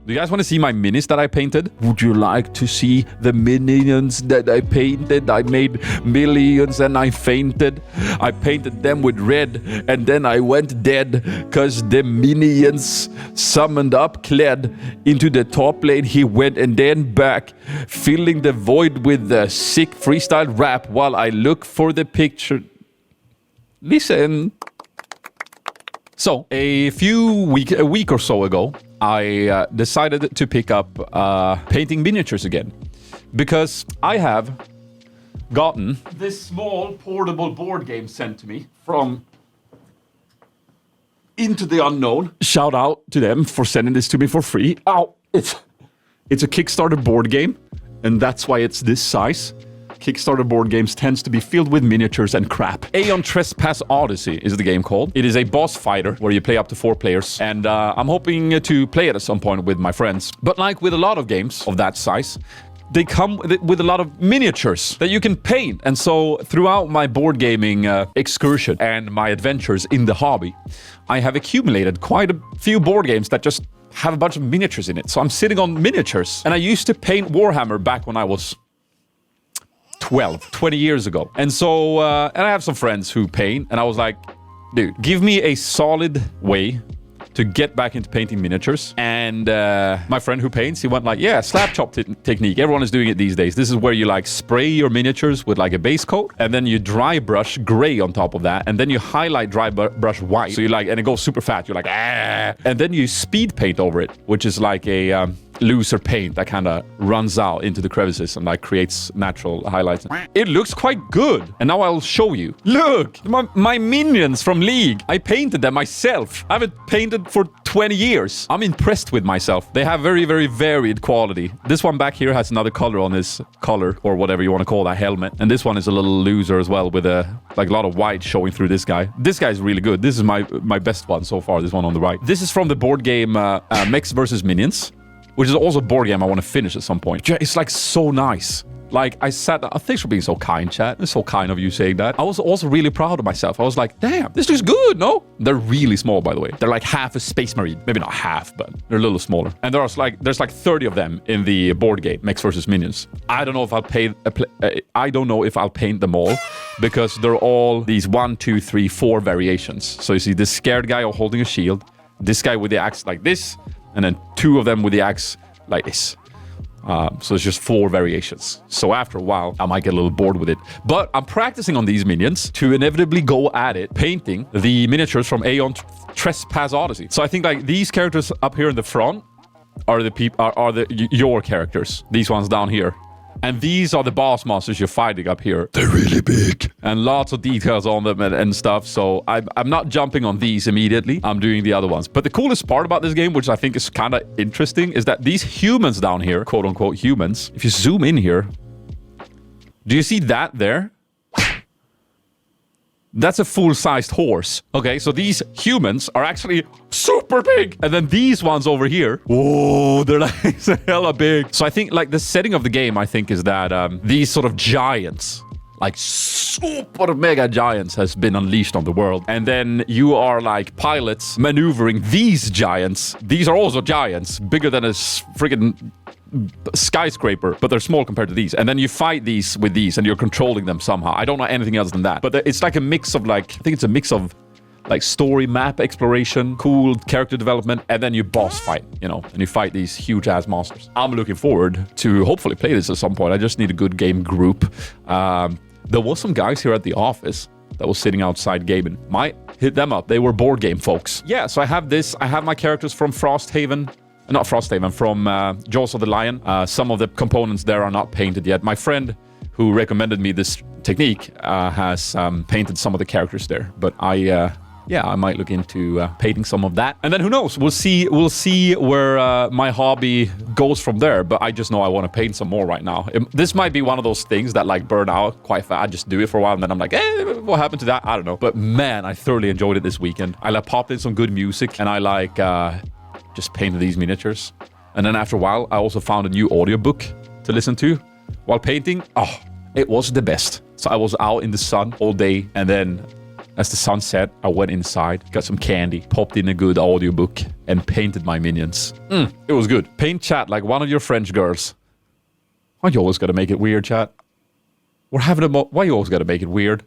Do you guys want to see my minis that I painted? Would you like to see the minions that I painted? I made millions and I fainted. I painted them with red and then I went dead because the minions summoned up Kled into the top lane. He went and then back, filling the void with the sick freestyle rap while I look for the picture. Listen. So, a week or so ago, I decided to pick up painting miniatures again. Because I have gotten this small portable board game sent to me from Into the Unknown. Shout out to them for sending this to me for free. Ow! It's a Kickstarter board game, and that's why it's this size. Kickstarter board games tends to be filled with miniatures and crap. Aeon Trespass Odyssey is the game called. It is a boss fighter where you play up to 4 players. And I'm hoping to play it at some point with my friends. But like with a lot of games of that size, they come with a lot of miniatures that you can paint. And so throughout my board gaming excursion and my adventures in the hobby, I have accumulated quite a few board games that just have a bunch of miniatures in it. So I'm sitting on miniatures. And I used to paint Warhammer back when I was 20 years ago. And so, and I have some friends who paint, and I was like, dude, give me a solid way to get back into painting miniatures. And my friend who paints, he went like, yeah, slap chop technique. Everyone is doing it these days. This is where you like spray your miniatures with like a base coat, and then you dry brush gray on top of that, and then you highlight dry brush white. So you like, and it goes super fast. You're like, ah, and then you speed paint over it, which is like a looser paint that kind of runs out into the crevices and like creates natural highlights. It looks quite good. And now I'll show you. Look, my minions from League. I painted them myself. I haven't painted for 20 years. I'm impressed with myself. They have very, very varied quality. This one back here has another color on his collar, or whatever you want to call that helmet. And this one is a little looser as well, with a lot of white showing through this guy. This guy is really good. This is my best one so far, this one on the right. This is from the board game Mechs vs. Minions, which is also a board game I want to finish at some point. It's like so nice. Like I said, thanks for being so kind, chat. It's so kind of you saying that. I was also really proud of myself. I was like, damn, this looks good, no? They're really small, by the way. They're like half a Space Marine. Maybe not half, but they're a little smaller. And there's like 30 of them in the board game, Mechs vs. Minions. I don't know if I'll paint them all, because they're all these 1, 2, 3, 4 variations. So you see this scared guy holding a shield, this guy with the axe like this, and then 2 of them with the axe like this. So it's just 4 variations. So after a while, I might get a little bored with it. But I'm practicing on these minions to inevitably go at it, painting the miniatures from Aeon Trespass Odyssey. So I think like these characters up here in the front are your characters. These ones down here. And these are the boss monsters you're fighting up here. They're really big. And lots of details on them and stuff. So I'm not jumping on these immediately. I'm doing the other ones. But the coolest part about this game, which I think is kind of interesting, is that these humans down here, quote unquote humans, if you zoom in here, do you see that there? That's a full-sized horse. Okay, so these humans are actually super big. And then these ones over here, whoa, they're like hella big. So I think like the setting of the game, I think, is that these sort of giants, like super mega giants, has been unleashed on the world. And then you are like pilots maneuvering these giants. These are also giants, bigger than a freaking skyscraper, but they're small compared to these. And then you fight these with these and you're controlling them somehow. I don't know anything else than that. But it's like a mix of like, I think it's a mix of like story map exploration, cool character development, and then you boss fight, you know, and you fight these huge ass monsters. I'm looking forward to hopefully play this at some point. I just need a good game group. There was some guys here at the office that was sitting outside gaming. Might hit them up. They were board game folks. Yeah, so I have this. I have my characters from Frosthaven. Not Frosthaven, from Jaws of the Lion. Some of the components there are not painted yet. My friend who recommended me this technique has painted some of the characters there. But I might look into painting some of that. And then who knows? We'll see where my hobby goes from there. But I just know I want to paint some more right now. This might be one of those things that like burn out quite fast. I just do it for a while and then I'm like, what happened to that? I don't know. But man, I thoroughly enjoyed it this weekend. I like popped in some good music and I like just painted these miniatures. And then after a while, I also found a new audiobook to listen to while painting. Oh, it was the best. So I was out in the sun all day and then As the sun set, I went inside, got some candy, popped in a good audiobook, and painted my minions. It was good. Paint chat like one of your French girls. Why you always gotta make it weird, chat? We're having a why you always gotta make it weird?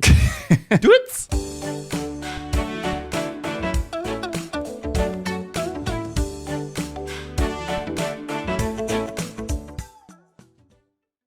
Do it!